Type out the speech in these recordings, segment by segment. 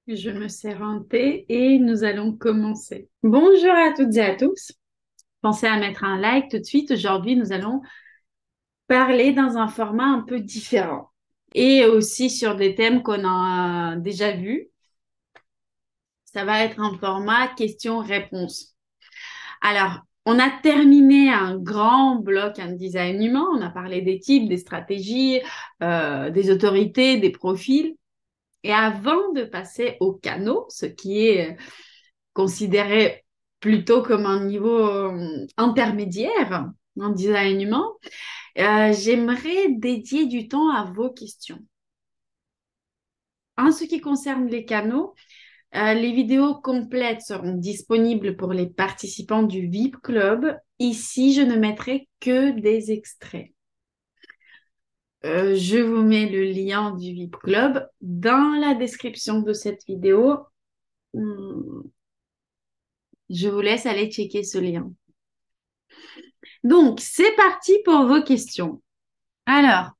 Je me sers un thé et nous allons commencer. Bonjour à toutes et à tous. Pensez à mettre un like tout de suite. Aujourd'hui, nous allons parler dans un format un peu différent et aussi sur des thèmes qu'on a déjà vus. Ça va être un format questions-réponses. Alors, on a terminé un grand bloc en design humain. On a parlé des types, des stratégies, des autorités, des profils. Et avant de passer au canot, ce qui est considéré plutôt comme un niveau intermédiaire en design humain, j'aimerais dédier du temps à vos questions. En ce qui concerne les canaux, les vidéos complètes seront disponibles pour les participants du VIP Club. Ici, je ne mettrai que des extraits. Je vous mets le lien du VIP Club dans la description de cette vidéo. Hum, Je vous laisse aller checker ce lien. Donc, c'est parti pour vos questions. Alors,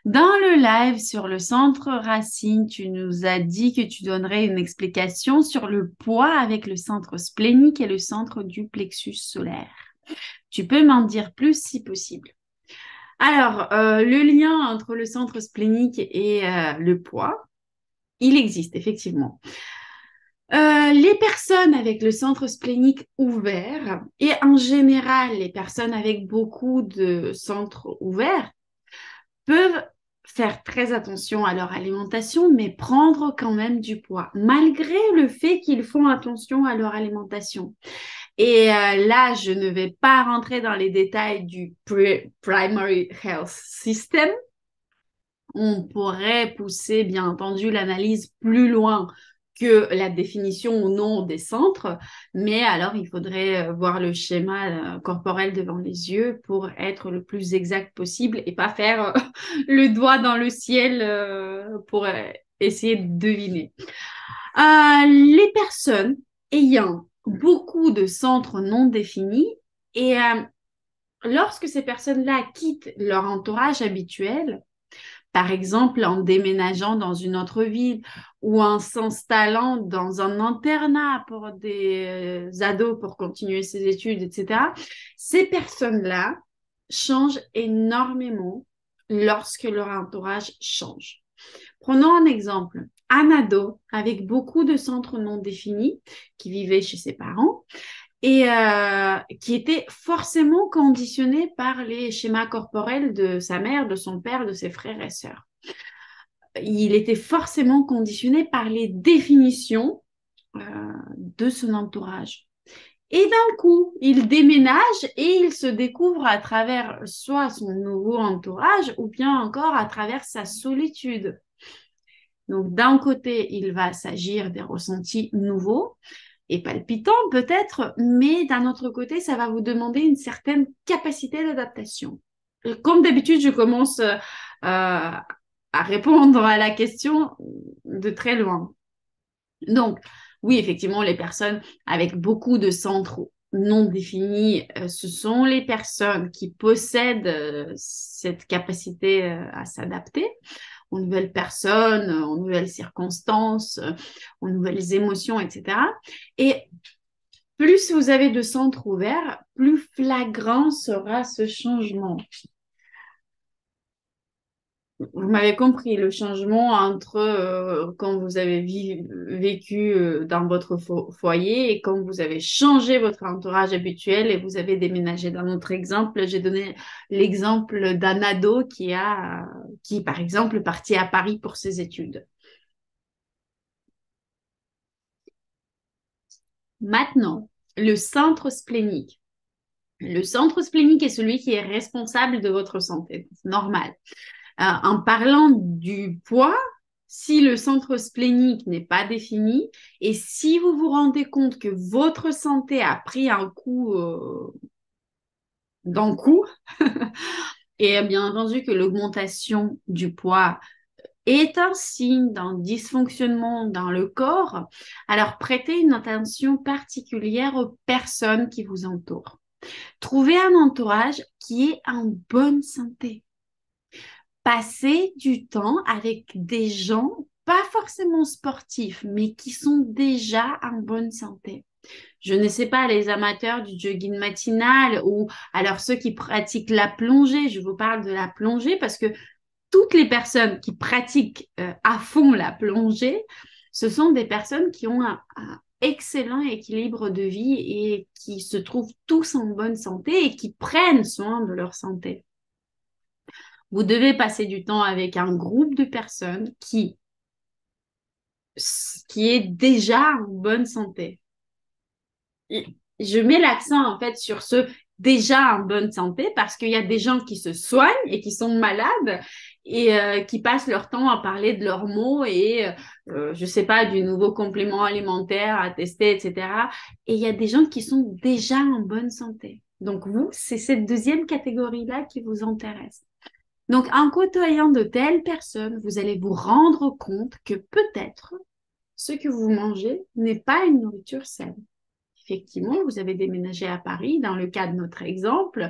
dans le live sur le centre racine, tu nous as dit que tu donnerais une explication sur le poids avec le centre splénique et le centre du plexus solaire. Tu peux m'en dire plus si possible. Alors, le lien entre le centre splénique et le poids, il existe effectivement. Les personnes avec le centre splénique ouvert et en général les personnes avec beaucoup de centres ouverts peuvent faire très attention à leur alimentation, mais prendre quand même du poids, malgré le fait qu'ils font attention à leur alimentation. Et là, je ne vais pas rentrer dans les détails du Primary Health System. On pourrait pousser, bien entendu, l'analyse plus loin que la définition ou non des centres, mais alors il faudrait voir le schéma corporel devant les yeux pour être le plus exact possible et pas faire le doigt dans le ciel pour essayer de deviner. Les personnes ayant beaucoup de centres non définis et lorsque ces personnes-là quittent leur entourage habituel, par exemple en déménageant dans une autre ville ou en s'installant dans un internat pour des ados pour continuer ses études, etc., ces personnes-là changent énormément lorsque leur entourage change. Prenons un exemple. Un ado avec beaucoup de centres non définis qui vivait chez ses parents et qui était forcément conditionné par les schémas corporels de sa mère, de son père, de ses frères et sœurs. Il était forcément conditionné par les définitions euh, de son entourage. Et d'un coup, il déménage et il se découvre à travers soit son nouveau entourage ou bien encore à travers sa solitude. Donc, d'un côté, il va s'agir des ressentis nouveaux et palpitants peut-être, mais d'un autre côté, ça va vous demander une certaine capacité d'adaptation. Comme d'habitude, je commence à répondre à la question de très loin. Donc, oui, effectivement, les personnes avec beaucoup de centres non définis, ce sont les personnes qui possèdent cette capacité à s'adapter aux nouvelles personnes, aux nouvelles circonstances, aux nouvelles émotions, etc. Et plus vous avez de centres ouverts, plus flagrant sera ce changement. Vous m'avez compris, le changement entre quand vous avez vécu dans votre foyer et quand vous avez changé votre entourage habituel et vous avez déménagé. Dans notre exemple, j'ai donné l'exemple d'un ado qui, par exemple, parti à Paris pour ses études. Maintenant, le centre splénique. Le centre splénique est celui qui est responsable de votre santé. C'est normal. En parlant du poids, si le centre splénique n'est pas défini et si vous vous rendez compte que votre santé a pris un coup d'un coup, et bien entendu que l'augmentation du poids est un signe d'un dysfonctionnement dans le corps, alors prêtez une attention particulière aux personnes qui vous entourent. Trouvez un entourage qui est en bonne santé. Passez du temps avec des gens pas forcément sportifs, mais qui sont déjà en bonne santé. Je ne sais pas, les amateurs du jogging matinal ou alors ceux qui pratiquent la plongée, je vous parle de la plongée parce que toutes les personnes qui pratiquent à fond la plongée, ce sont des personnes qui ont un excellent équilibre de vie et qui se trouvent tous en bonne santé et qui prennent soin de leur santé. Vous devez passer du temps avec un groupe de personnes qui est déjà en bonne santé. Je mets l'accent en fait sur ceux déjà en bonne santé parce qu'il y a des gens qui se soignent et qui sont malades et qui passent leur temps à parler de leurs maux et je sais pas du nouveau complément alimentaire à tester, etc. Et il y a des gens qui sont déjà en bonne santé. Donc vous, c'est cette deuxième catégorie-là qui vous intéresse. Donc en côtoyant de telles personnes, vous allez vous rendre compte que peut-être ce que vous mangez n'est pas une nourriture saine. Effectivement, vous avez déménagé à Paris dans le cas de notre exemple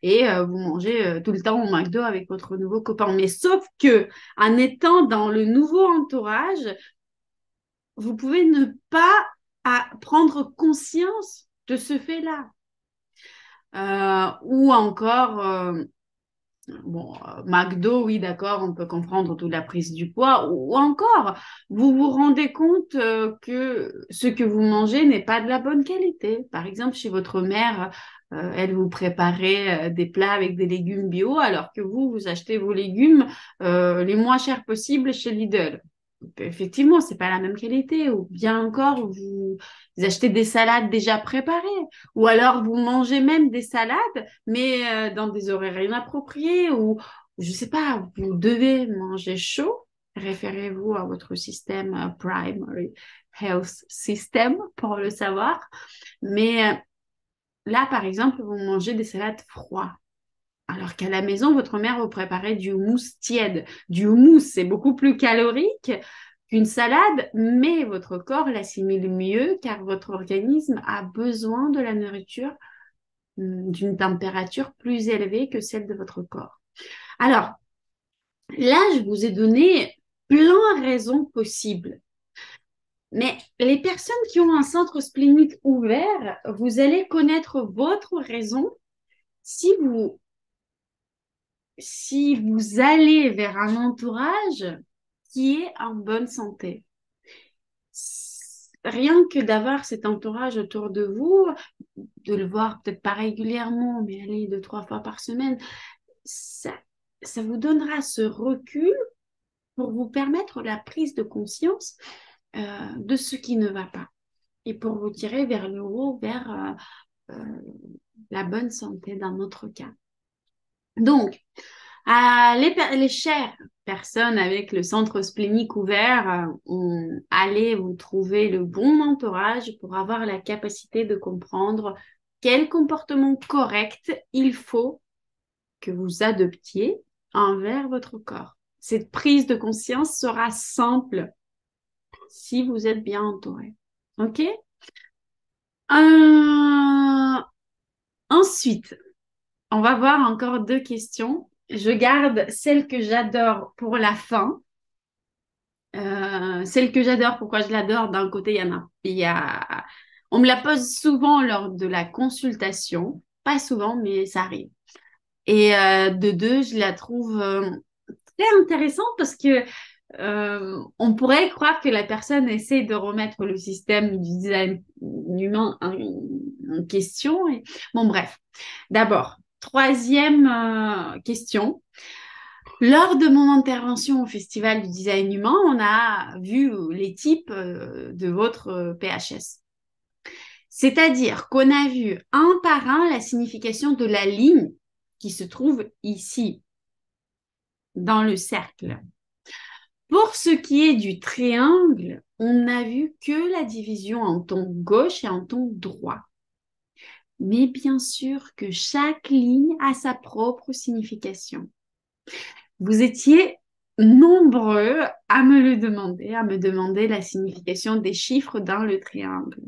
et vous mangez tout le temps au McDo avec votre nouveau copain. Mais sauf que en étant dans le nouveau entourage, vous pouvez ne pas prendre conscience de ce fait-là. Ou encore, bon, McDo, oui, d'accord, on peut comprendre toute la prise du poids. Ou encore, vous vous rendez compte que ce que vous mangez n'est pas de la bonne qualité. Par exemple, chez votre mère, elle vous préparait des plats avec des légumes bio, alors que vous achetez vos légumes les moins chers possibles chez Lidl. Effectivement, c'est pas la même qualité. Ou bien encore, vous achetez des salades déjà préparées. Ou alors, vous mangez même des salades mais dans des horaires inappropriés ou je sais pas, vous devez manger chaud, référez-vous à votre système Primary Health System pour le savoir. Mais là, par exemple, vous mangez des salades froides. Alors qu'à la maison, votre mère vous préparait du houmous tiède. Du houmous, c'est beaucoup plus calorique qu'une salade, mais votre corps l'assimile mieux car votre organisme a besoin de la nourriture d'une température plus élevée que celle de votre corps. Alors, là, je vous ai donné plein de raisons possibles. Mais les personnes qui ont un centre splénique ouvert, vous allez connaître votre raison si vous allez vers un entourage qui est en bonne santé. Rien que d'avoir cet entourage autour de vous, de le voir peut-être pas régulièrement, mais aller 2, 3 fois par semaine, ça, ça vous donnera ce recul pour vous permettre la prise de conscience de ce qui ne va pas et pour vous tirer vers le haut, vers la bonne santé dans notre cas. Donc, les chères personnes avec le centre splénique ouvert, allez vous trouver le bon entourage pour avoir la capacité de comprendre quel comportement correct il faut que vous adoptiez envers votre corps. Cette prise de conscience sera simple si vous êtes bien entouré. OK? Ensuite, on va voir encore 2 questions. Je garde celle que j'adore pour la fin. Celle que j'adore, pourquoi je l'adore? D'un côté, on me la pose souvent lors de la consultation. Pas souvent, mais ça arrive. Et de deux, je la trouve très intéressante parce que on pourrait croire que la personne essaie de remettre le système du design humain en question. Bon, bref. D'abord, troisième question. Lors de mon intervention au Festival du design humain, on a vu les types de votre PHS. C'est-à-dire qu'on a vu un par un la signification de la ligne qui se trouve ici, dans le cercle. Pour ce qui est du triangle, on n'a vu que la division en ton gauche et en ton droit. Mais bien sûr que chaque ligne a sa propre signification. Vous étiez nombreux à me demander la signification des chiffres dans le triangle.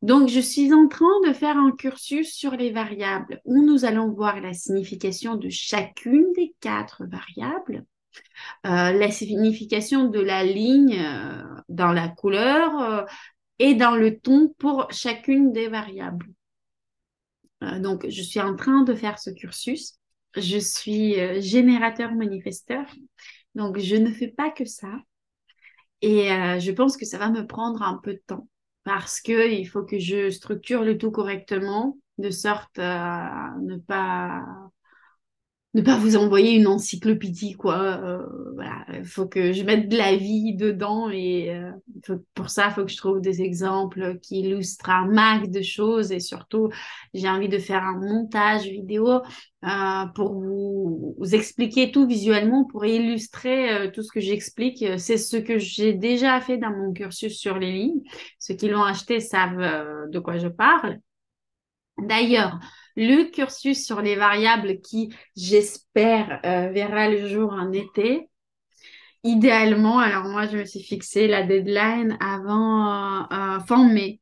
Donc, je suis en train de faire un cursus sur les variables où nous allons voir la signification de chacune des 4 variables La signification de la ligne dans la couleur et dans le ton pour chacune des variables. Donc, je suis en train de faire ce cursus. Je suis générateur manifesteur. Donc, je ne fais pas que ça. Et je pense que ça va me prendre un peu de temps parce que il faut que je structure le tout correctement de sorte à ne pas vous envoyer une encyclopédie, quoi. Voilà, il faut que je mette de la vie dedans et pour ça, il faut que je trouve des exemples qui illustrent un max de choses et surtout, j'ai envie de faire un montage vidéo pour vous expliquer tout visuellement, pour illustrer tout ce que j'explique. C'est ce que j'ai déjà fait dans mon cursus sur les lignes. Ceux qui l'ont acheté savent de quoi je parle. D'ailleurs, le cursus sur les variables qui, j'espère, verra le jour en été, idéalement, alors moi, je me suis fixé la deadline avant fin mai,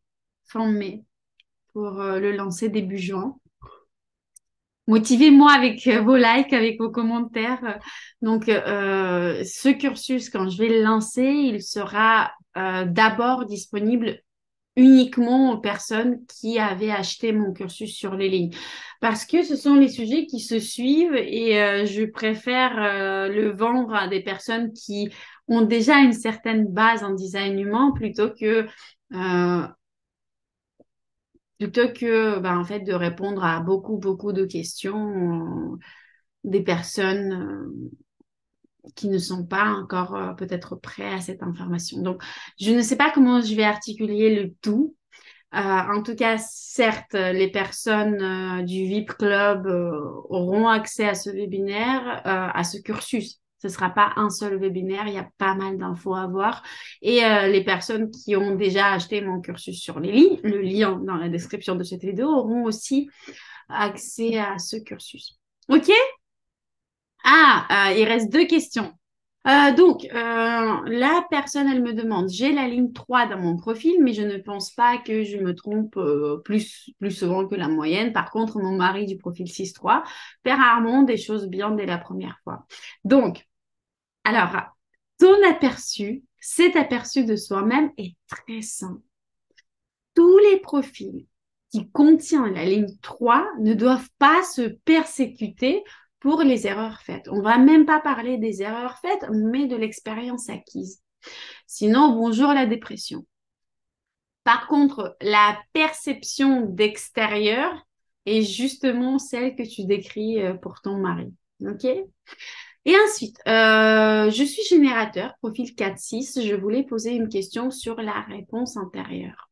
pour le lancer début juin. Motivez-moi avec vos likes, avec vos commentaires. Donc, ce cursus, quand je vais le lancer, il sera d'abord disponible uniquement aux personnes qui avaient acheté mon cursus sur les lignes. Parce que ce sont les sujets qui se suivent et je préfère le vendre à des personnes qui ont déjà une certaine base en design humain euh, plutôt que en fait, de répondre à beaucoup, beaucoup de questions des personnes qui ne sont pas encore peut-être prêts à cette information. Donc, je ne sais pas comment je vais articuler le tout. En tout cas, certes, les personnes du VIP Club auront accès à ce webinaire, à ce cursus. Ce ne sera pas un seul webinaire, il y a pas mal d'infos à voir. Et les personnes qui ont déjà acheté mon cursus sur les lignes, le lien dans la description de cette vidéo, auront aussi accès à ce cursus. OK? Il reste 2 questions. La personne, elle me demande, j'ai la ligne 3 dans mon profil, mais je ne pense pas que je me trompe plus souvent que la moyenne. Par contre, mon mari du profil 6-3 fait rarement des choses bien dès la première fois. Donc, alors, cet aperçu de soi-même est très simple. Tous les profils qui contiennent la ligne 3 ne doivent pas se persécuter pour les erreurs faites. On ne va même pas parler des erreurs faites, mais de l'expérience acquise. Sinon, bonjour la dépression. Par contre, la perception d'extérieur est justement celle que tu décris pour ton mari. OK? Et ensuite, je suis générateur, profil 4-6. Je voulais poser une question sur la réponse intérieure.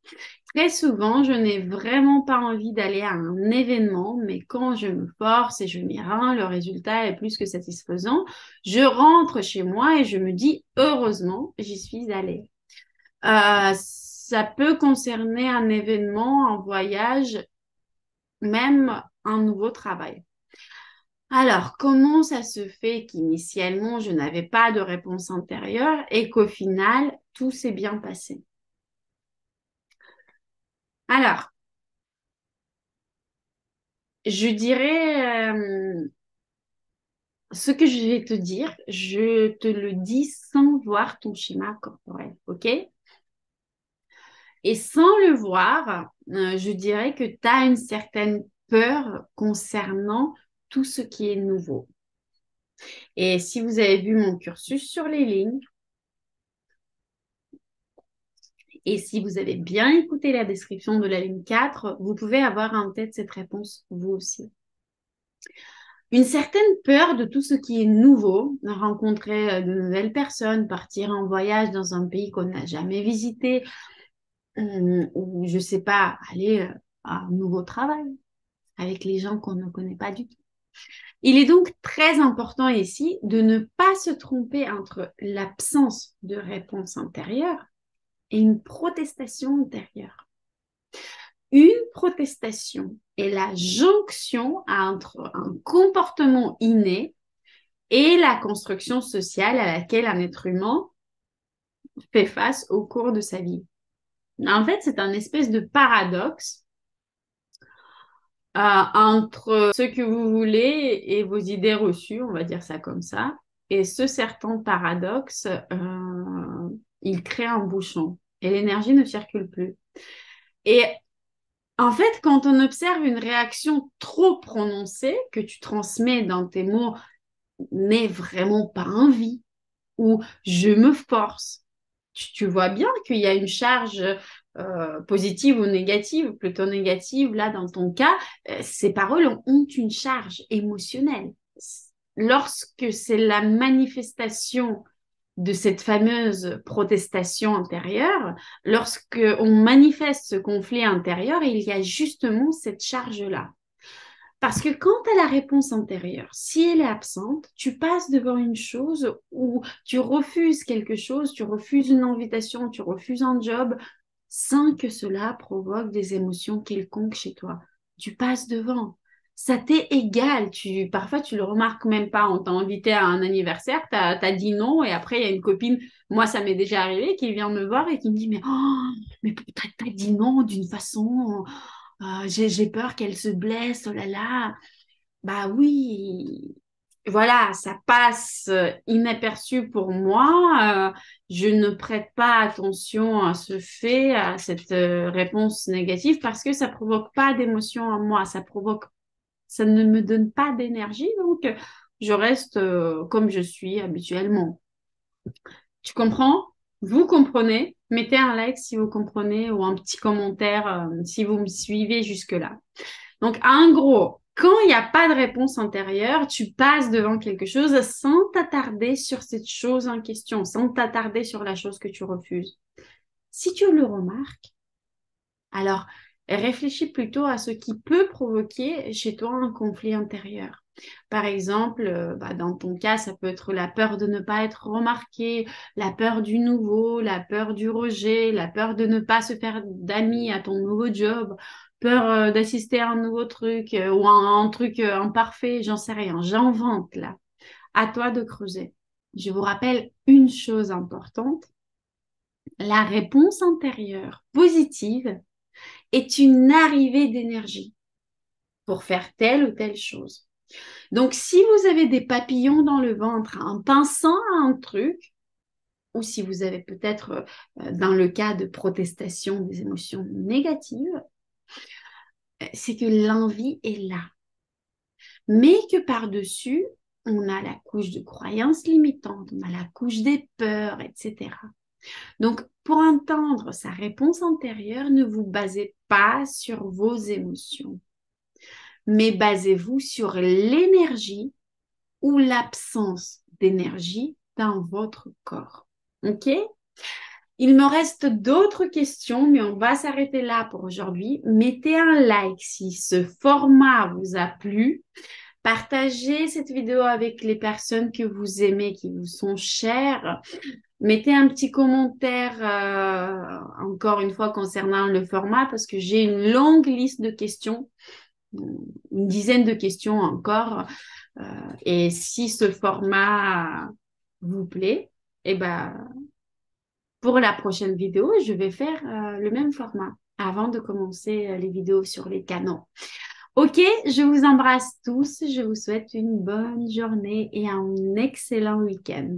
Très souvent, je n'ai vraiment pas envie d'aller à un événement, mais quand je me force et je m'y rends, le résultat est plus que satisfaisant. Je rentre chez moi et je me dis, heureusement, j'y suis allée. Ça peut concerner un événement, un voyage, même un nouveau travail. Alors, comment ça se fait qu'initialement, je n'avais pas de réponse intérieure et qu'au final, tout s'est bien passé? Alors, je dirais, ce que je vais te dire, je te le dis sans voir ton schéma corporel, ok? Et sans le voir, je dirais que tu as une certaine peur concernant tout ce qui est nouveau. Et si vous avez vu mon cursus sur les lignes, et si vous avez bien écouté la description de la ligne 4, vous pouvez avoir en tête cette réponse vous aussi. Une certaine peur de tout ce qui est nouveau, rencontrer de nouvelles personnes, partir en voyage dans un pays qu'on n'a jamais visité, ou je sais pas, aller à un nouveau travail avec les gens qu'on ne connaît pas du tout. Il est donc très important ici de ne pas se tromper entre l'absence de réponse intérieure et une protestation intérieure. Une protestation est la jonction entre un comportement inné et la construction sociale à laquelle un être humain fait face au cours de sa vie. En fait, c'est un espèce de paradoxe entre ce que vous voulez et vos idées reçues, on va dire ça comme ça, Et ce certain paradoxe, il crée un bouchon et l'énergie ne circule plus. Et en fait, quand on observe une réaction trop prononcée que tu transmets dans tes mots, n'est vraiment pas envie ou je me force, tu vois bien qu'il y a une charge positive ou négative, plutôt négative, là dans ton cas, ces paroles ont une charge émotionnelle. Lorsque c'est la manifestation de cette fameuse protestation intérieure, lorsque on manifeste ce conflit intérieur, il y a justement cette charge-là. Parce que quand tu as la réponse intérieure, si elle est absente, tu passes devant une chose où tu refuses quelque chose, tu refuses une invitation, tu refuses un job, sans que cela provoque des émotions quelconques chez toi. Tu passes devant. Ça t'est égal. Parfois, tu le remarques même pas. On t'a invité à un anniversaire, tu as dit non, et après, il y a une copine, moi, ça m'est déjà arrivé, qui vient me voir et qui me dit, mais t'as dit non d'une façon j'ai peur qu'elle se blesse, oh là là. Bah oui, voilà, ça passe inaperçu pour moi. Je ne prête pas attention à ce fait, à cette réponse négative parce que ça provoque pas d'émotion en moi, ça ne me donne pas d'énergie, donc je reste comme je suis habituellement. Tu comprends? Vous comprenez? Mettez un like si vous comprenez ou un petit commentaire si vous me suivez jusque-là. Donc, en gros, quand il n'y a pas de réponse intérieure, tu passes devant quelque chose sans t'attarder sur cette chose en question, sans t'attarder sur la chose que tu refuses. Si tu le remarques, alors réfléchis plutôt à ce qui peut provoquer chez toi un conflit intérieur. Par exemple, dans ton cas, ça peut être la peur de ne pas être remarqué, la peur du nouveau, la peur du rejet, la peur de ne pas se faire d'amis à ton nouveau job, peur d'assister à un nouveau truc ou à un truc imparfait, j'en sais rien, j'invente là. À toi de creuser. Je vous rappelle une chose importante, la réponse intérieure positive est une arrivée d'énergie pour faire telle ou telle chose. Donc, si vous avez des papillons dans le ventre en pensant à un truc, ou si vous avez peut-être, dans le cas de protestation, des émotions négatives, c'est que l'envie est là. Mais que par-dessus, on a la couche de croyances limitantes, on a la couche des peurs, etc. Donc, pour entendre sa réponse intérieure, ne vous basez pas sur vos émotions, mais basez-vous sur l'énergie ou l'absence d'énergie dans votre corps. OK? Il me reste d'autres questions, mais on va s'arrêter là pour aujourd'hui. Mettez un like si ce format vous a plu. Partagez cette vidéo avec les personnes que vous aimez, qui vous sont chères. Mettez un petit commentaire, encore une fois, concernant le format, parce que j'ai une longue liste de questions, une dizaine de questions encore. Et si ce format vous plaît, eh ben, pour la prochaine vidéo, je vais faire le même format avant de commencer les vidéos sur les canons. Ok, je vous embrasse tous. Je vous souhaite une bonne journée et un excellent week-end.